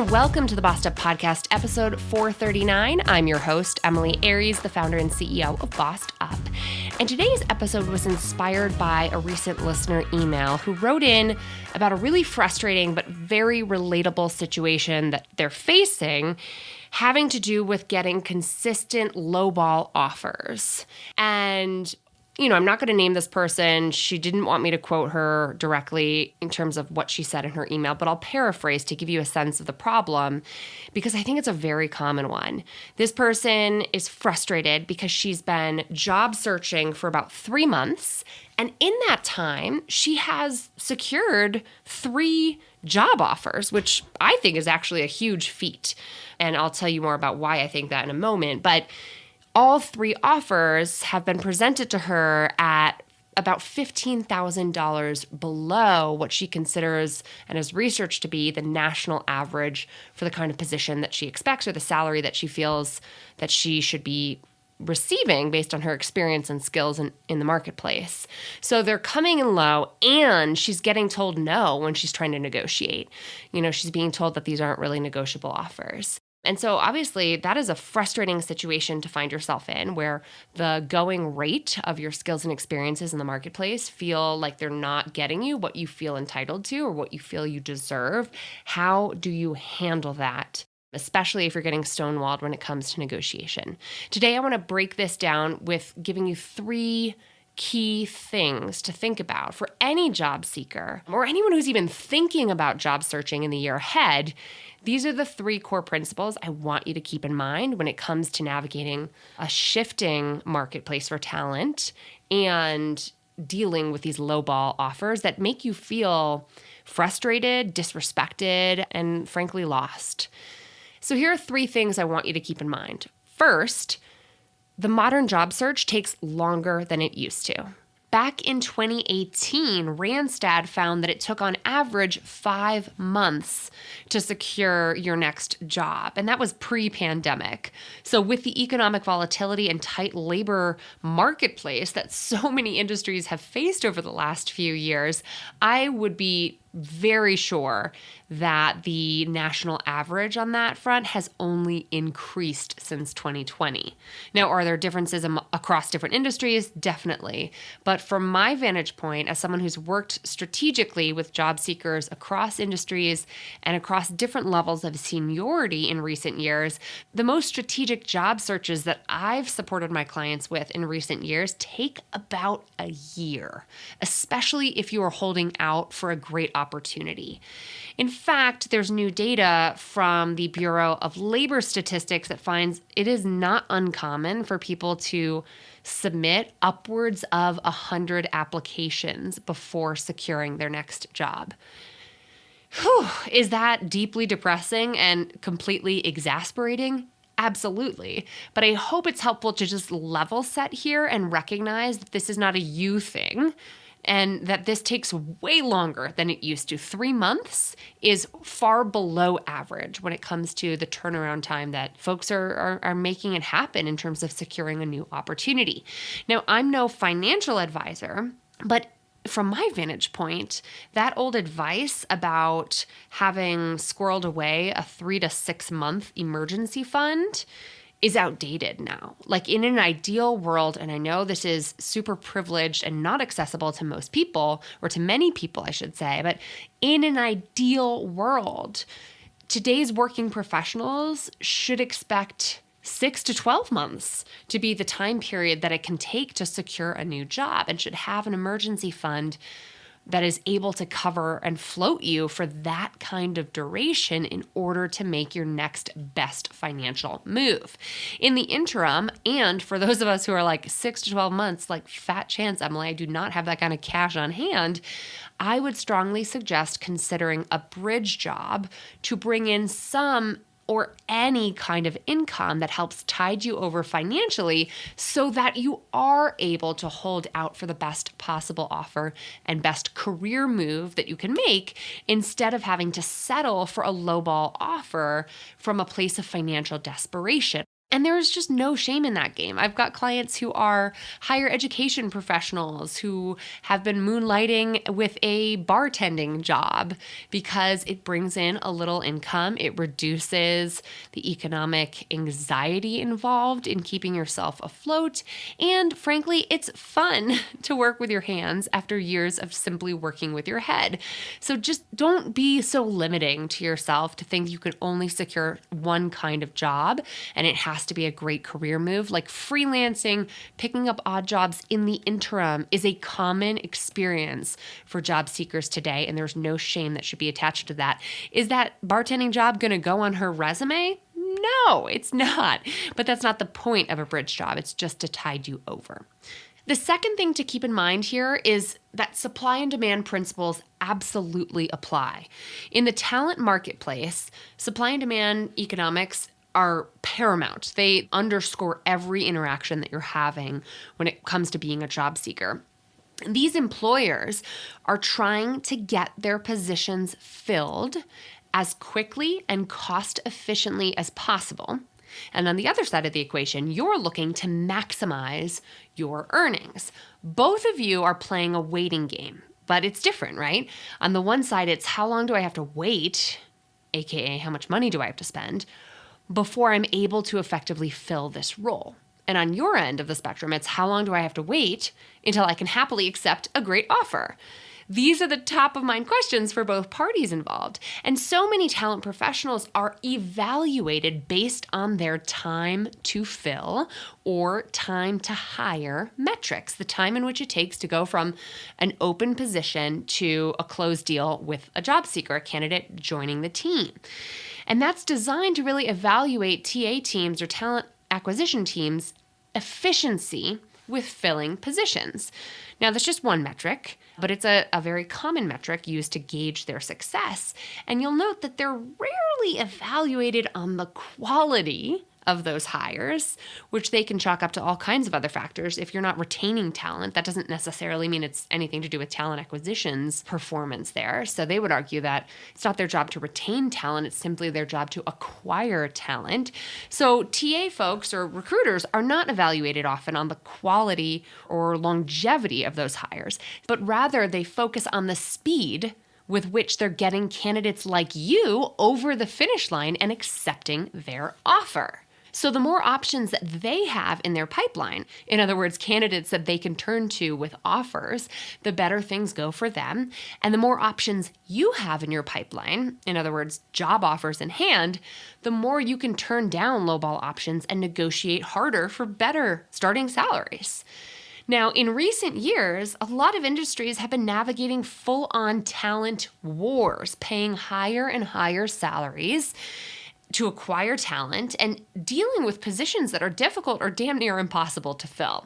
everyone. Welcome to the Bossed Up Podcast, episode 439. I'm your host, Emily Aries, the founder and CEO of Bossed Up. And today's episode was inspired by a recent listener email who wrote in about a really frustrating but very relatable situation that they're facing, having to do with getting consistent lowball offers. And I'm not going to name this person. She didn't want me to quote her directly in terms of what she said in her email, but I'll paraphrase to give you a sense of the problem because I think it's a very common one. This person is frustrated because she's been job searching for about 3 months, and in that time, she has secured 3 job offers, which I think is actually a huge feat. And I'll tell you more about why I think that in a moment. But all 3 offers have been presented to her at about $15,000 below what she considers and has researched to be the national average for the kind of position that she expects or the salary that she feels that she should be receiving based on her experience and skills in the marketplace. So they're coming in low, and she's getting told no when she's trying to negotiate. She's being told that these aren't really negotiable offers. And so obviously that is a frustrating situation to find yourself in, where the going rate of your skills and experiences in the marketplace feel like they're not getting you what you feel entitled to or what you feel you deserve. How do you handle that, especially if you're getting stonewalled when it comes to negotiation? Today, I want to break this down with giving you 3 key things to think about for any job seeker or anyone who's even thinking about job searching in the year ahead. These are the 3 core principles I want you to keep in mind when it comes to navigating a shifting marketplace for talent and dealing with these lowball offers that make you feel frustrated, disrespected, and frankly lost. So here are 3 things I want you to keep in mind. First, the modern job search takes longer than it used to. Back in 2018, Randstad found that it took on average 5 months to secure your next job, and that was pre-pandemic. So with the economic volatility and tight labor marketplace that so many industries have faced over the last few years, I would be very sure that the national average on that front has only increased since 2020. Now, are there differences across different industries? Definitely. But from my vantage point, as someone who's worked strategically with job seekers across industries and across different levels of seniority in recent years, the most strategic job searches that I've supported my clients with in recent years take about a year, especially if you are holding out for a great opportunity. In fact, there's new data from the Bureau of Labor Statistics that finds it is not uncommon for people to submit upwards of 100 applications before securing their next job. Whew, is that deeply depressing and completely exasperating? Absolutely. But I hope it's helpful to just level set here and recognize that this is not a you thing, and that this takes way longer than it used to. 3 months is far below average when it comes to the turnaround time that folks are making it happen in terms of securing a new opportunity. Now, I'm no financial advisor, but from my vantage point, that old advice about having squirreled away a 3 to 6 month emergency fund is outdated now. Like in an ideal world, and I know this is super privileged and not accessible to most people, or to many people, I should say, but in an ideal world, today's working professionals should expect 6 to 12 months to be the time period that it can take to secure a new job, and should have an emergency fund that is able to cover and float you for that kind of duration in order to make your next best financial move. In the interim, and for those of us who are like 6 to 12 months, like fat chance, Emily, I do not have that kind of cash on hand, I would strongly suggest considering a bridge job to bring in some or any kind of income that helps tide you over financially so that you are able to hold out for the best possible offer and best career move that you can make instead of having to settle for a lowball offer from a place of financial desperation. And there is just no shame in that game. I've got clients who are higher education professionals who have been moonlighting with a bartending job because it brings in a little income. It reduces the economic anxiety involved in keeping yourself afloat. And frankly, it's fun to work with your hands after years of simply working with your head. So just don't be so limiting to yourself to think you can only secure one kind of job and it has to be a great career move. Like freelancing, picking up odd jobs in the interim is a common experience for job seekers today, and there's no shame that should be attached to that. Is that bartending job going to go on her resume? No, it's not. But that's not the point of a bridge job. It's just to tide you over. The second thing to keep in mind here is that supply and demand principles absolutely apply. In the talent marketplace, supply and demand economics are paramount. They underscore every interaction that you're having when it comes to being a job seeker. These employers are trying to get their positions filled as quickly and cost efficiently as possible. And on the other side of the equation, you're looking to maximize your earnings. Both of you are playing a waiting game, but it's different, right? On the one side, it's how long do I have to wait, aka how much money do I have to spend, before I'm able to effectively fill this role. And on your end of the spectrum, it's how long do I have to wait until I can happily accept a great offer? These are the top of mind questions for both parties involved. And so many talent professionals are evaluated based on their time to fill or time to hire metrics, the time in which it takes to go from an open position to a closed deal with a job seeker, a candidate joining the team. And that's designed to really evaluate TA teams or talent acquisition teams' efficiency with filling positions. Now, that's just one metric, but it's a very common metric used to gauge their success. And you'll note that they're rarely evaluated on the quality of those hires, which they can chalk up to all kinds of other factors. If you're not retaining talent, that doesn't necessarily mean it's anything to do with talent acquisition's performance there. So they would argue that it's not their job to retain talent, it's simply their job to acquire talent. So TA folks or recruiters are not evaluated often on the quality or longevity of those hires, but rather they focus on the speed with which they're getting candidates like you over the finish line and accepting their offer. So the more options that they have in their pipeline, in other words, candidates that they can turn to with offers, the better things go for them. And the more options you have in your pipeline, in other words, job offers in hand, the more you can turn down lowball options and negotiate harder for better starting salaries. Now, in recent years, a lot of industries have been navigating full-on talent wars, paying higher and higher salaries to acquire talent and dealing with positions that are difficult or damn near impossible to fill.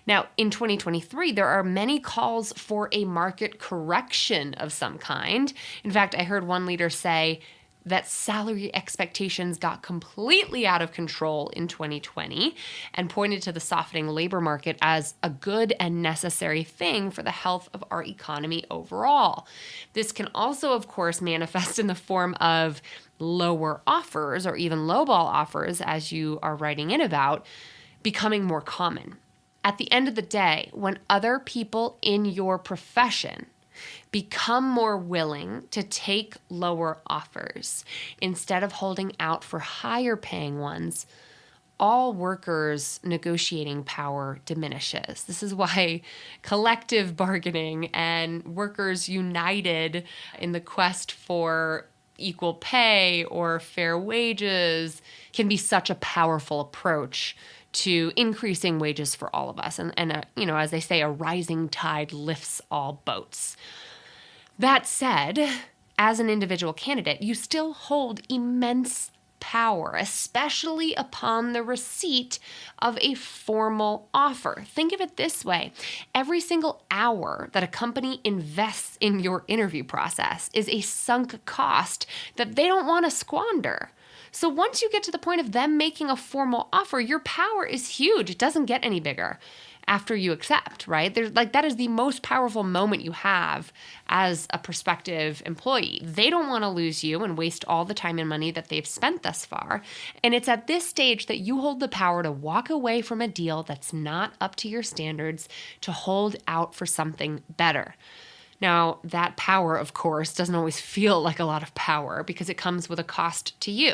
Now, in 2023, there are many calls for a market correction of some kind. In fact, I heard one leader say that salary expectations got completely out of control in 2020 and pointed to the softening labor market as a good and necessary thing for the health of our economy overall. This can also, of course, manifest in the form of lower offers or even lowball offers, as you are writing in about, becoming more common. At the end of the day, when other people in your profession become more willing to take lower offers instead of holding out for higher paying ones, all workers' negotiating power diminishes. This is why collective bargaining and workers united in the quest for equal pay or fair wages can be such a powerful approach to increasing wages for all of us. And as they say, a rising tide lifts all boats. That said, as an individual candidate, you still hold immense power, especially upon the receipt of a formal offer. Think of it this way. Every single hour that a company invests in your interview process is a sunk cost that they don't want to squander. So once you get to the point of them making a formal offer, your power is huge. It doesn't get any bigger after you accept, right? That is the most powerful moment you have as a prospective employee. They don't want to lose you and waste all the time and money that they've spent thus far. And it's at this stage that you hold the power to walk away from a deal that's not up to your standards, to hold out for something better. Now, that power, of course, doesn't always feel like a lot of power because it comes with a cost to you,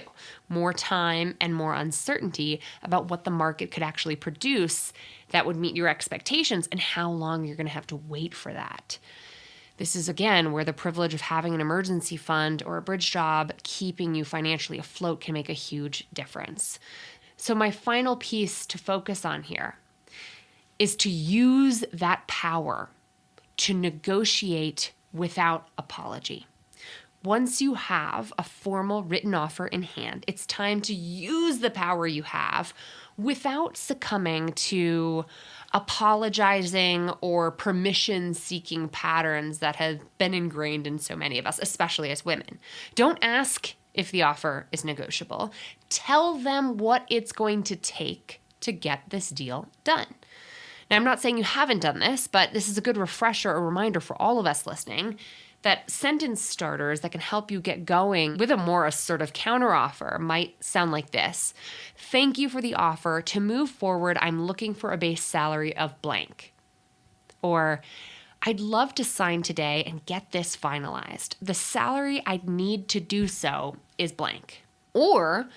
more time and more uncertainty about what the market could actually produce that would meet your expectations and how long you're going to have to wait for that. This is, again, where the privilege of having an emergency fund or a bridge job keeping you financially afloat can make a huge difference. So my final piece to focus on here is to use that power to negotiate without apology. Once you have a formal written offer in hand, it's time to use the power you have without succumbing to apologizing or permission-seeking patterns that have been ingrained in so many of us, especially as women. Don't ask if the offer is negotiable. Tell them what it's going to take to get this deal done. Now, I'm not saying you haven't done this, but this is a good refresher or reminder for all of us listening that sentence starters that can help you get going with a more assertive counteroffer might sound like this. Thank you for the offer. To move forward, I'm looking for a base salary of blank. Or, I'd love to sign today and get this finalized. The salary I'd need to do so is blank. Or,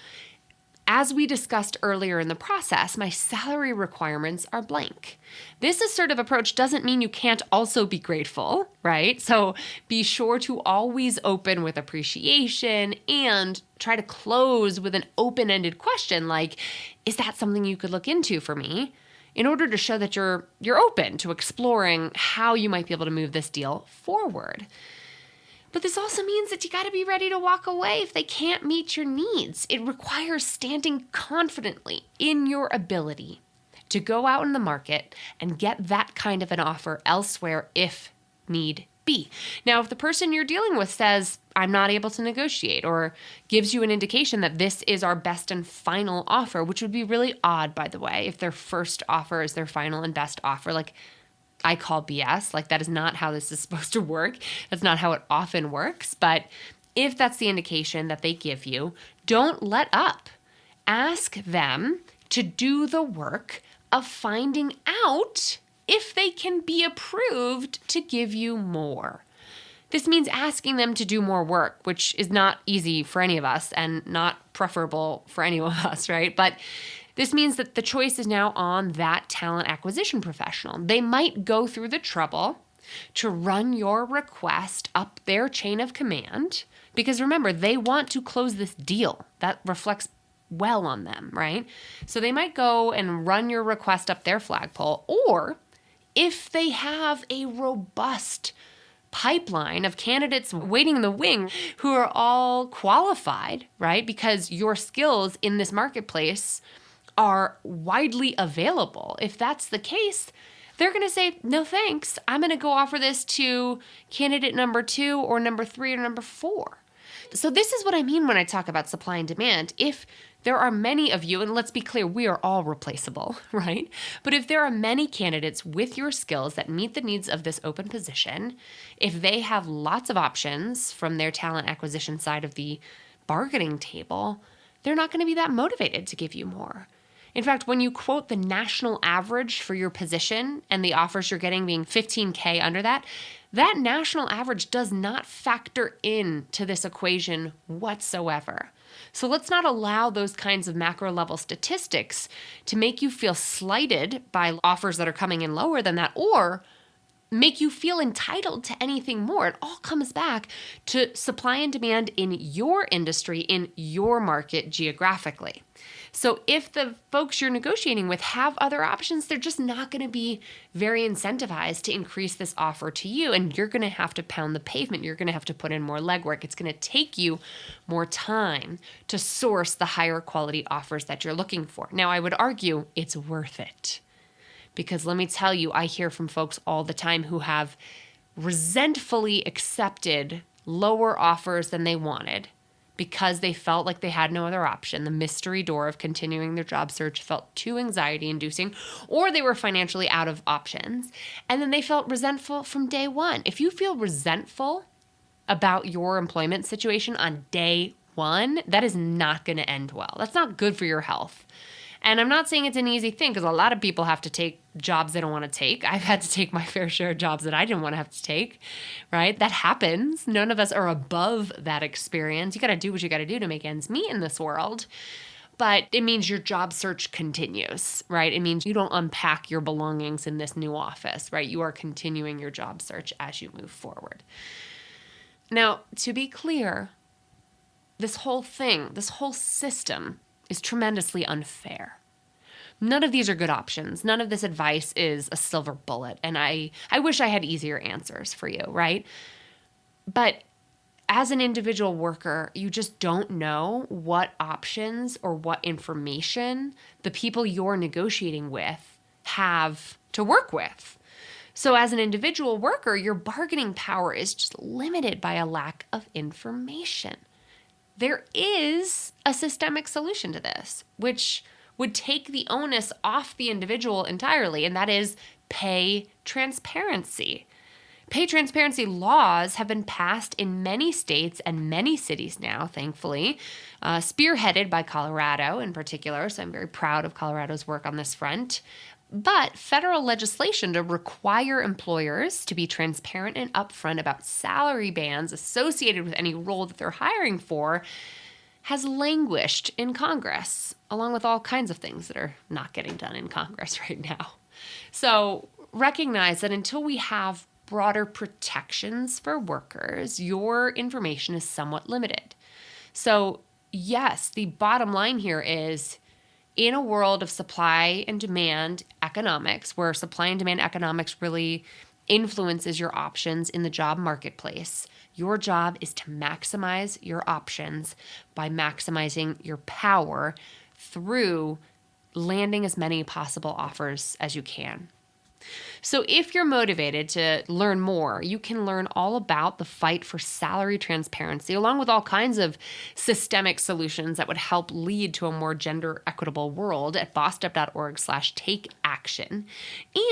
as we discussed earlier in the process, my salary requirements are blank. This assertive approach doesn't mean you can't also be grateful, right? So be sure to always open with appreciation and try to close with an open-ended question like, is that something you could look into for me? In order to show that you're open to exploring how you might be able to move this deal forward. But this also means that you got to be ready to walk away if they can't meet your needs. It requires standing confidently in your ability to go out in the market and get that kind of an offer elsewhere if need be. Now, if the person you're dealing with says, I'm not able to negotiate, or gives you an indication that this is our best and final offer, which would be really odd, by the way, if their first offer is their final and best offer, like I call BS. Like, that is not how this is supposed to work. That's not how it often works. But if that's the indication that they give you, don't let up. Ask them to do the work of finding out if they can be approved to give you more. This means asking them to do more work, which is not easy for any of us and not preferable for any of us, right? But this means that the choice is now on that talent acquisition professional. They might go through the trouble to run your request up their chain of command because remember, they want to close this deal. That reflects well on them, right? So they might go and run your request up their flagpole, or if they have a robust pipeline of candidates waiting in the wing who are all qualified, right? Because your skills in this marketplace are widely available. If that's the case, they're going to say, no thanks. I'm going to go offer this to candidate number 2 or number 3 or number 4. So this is what I mean when I talk about supply and demand. If there are many of you, and let's be clear, we are all replaceable, right? But if there are many candidates with your skills that meet the needs of this open position, if they have lots of options from their talent acquisition side of the bargaining table, they're not going to be that motivated to give you more. In fact, when you quote the national average for your position and the offers you're getting being $15K under that, that national average does not factor into this equation whatsoever. So let's not allow those kinds of macro level statistics to make you feel slighted by offers that are coming in lower than that, or make you feel entitled to anything more. It all comes back to supply and demand in your industry, in your market geographically. So if the folks you're negotiating with have other options, they're just not going to be very incentivized to increase this offer to you. And you're going to have to pound the pavement. You're going to have to put in more legwork. It's going to take you more time to source the higher quality offers that you're looking for. Now, I would argue it's worth it. Because let me tell you, I hear from folks all the time who have resentfully accepted lower offers than they wanted because they felt like they had no other option. The mystery door of continuing their job search felt too anxiety-inducing, or they were financially out of options. And then they felt resentful from day one. If you feel resentful about your employment situation on day one, that is not going to end well. That's not good for your health. And I'm not saying it's an easy thing, because a lot of people have to take jobs they don't want to take. I've had to take my fair share of jobs that I didn't want to have to take, right? That happens. None of us are above that experience. You got to do what you got to do to make ends meet in this world. But it means your job search continues, right? It means you don't unpack your belongings in this new office, right? You are continuing your job search as you move forward. Now, to be clear, this whole thing, this whole system is tremendously unfair. None of these are good options. None of this advice is a silver bullet. And I wish I had easier answers for you, right? But as an individual worker, you just don't know what options or what information the people you're negotiating with have to work with. So as an individual worker, your bargaining power is just limited by a lack of information. There is a systemic solution to this, which would take the onus off the individual entirely, and that is pay transparency. Pay transparency laws have been passed in many states and many cities now, thankfully, spearheaded by Colorado in particular, so I'm very proud of Colorado's work on this front. But federal legislation to require employers to be transparent and upfront about salary bands associated with any role that they're hiring for has languished in Congress, along with all kinds of things that are not getting done in Congress right now. So recognize that until we have broader protections for workers, your information is somewhat limited. So yes, the bottom line here is, in a world of supply and demand economics, where supply and demand economics really influences your options in the job marketplace, your job is to maximize your options by maximizing your power through landing as many possible offers as you can. So if you're motivated to learn more, you can learn all about the fight for salary transparency, along with all kinds of systemic solutions that would help lead to a more gender equitable world at bossedup.org/take-action.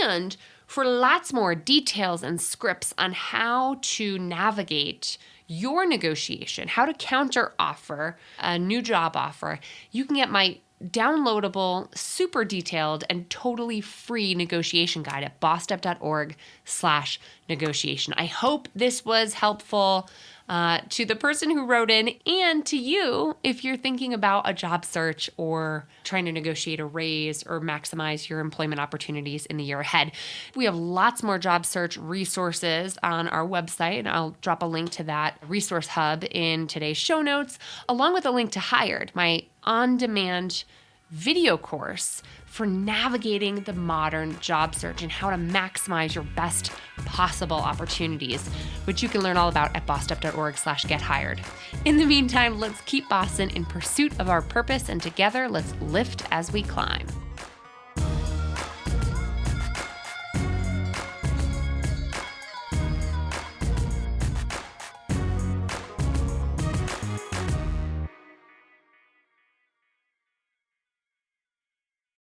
And for lots more details and scripts on how to navigate your negotiation, how to counter offer a new job offer, you can get my downloadable, super detailed, and totally free negotiation guide at bossedup.org/negotiation. I hope this was helpful to the person who wrote in, and to you if you're thinking about a job search or trying to negotiate a raise or maximize your employment opportunities in the year ahead. We have lots more job search resources on our website, and I'll drop a link to that resource hub in today's show notes, along with a link to Hired, my on-demand video course for navigating the modern job search and how to maximize your best possible opportunities, which you can learn all about at bossedup.org/gethired. In the meantime, let's keep bossin' in pursuit of our purpose, and together let's lift as we climb.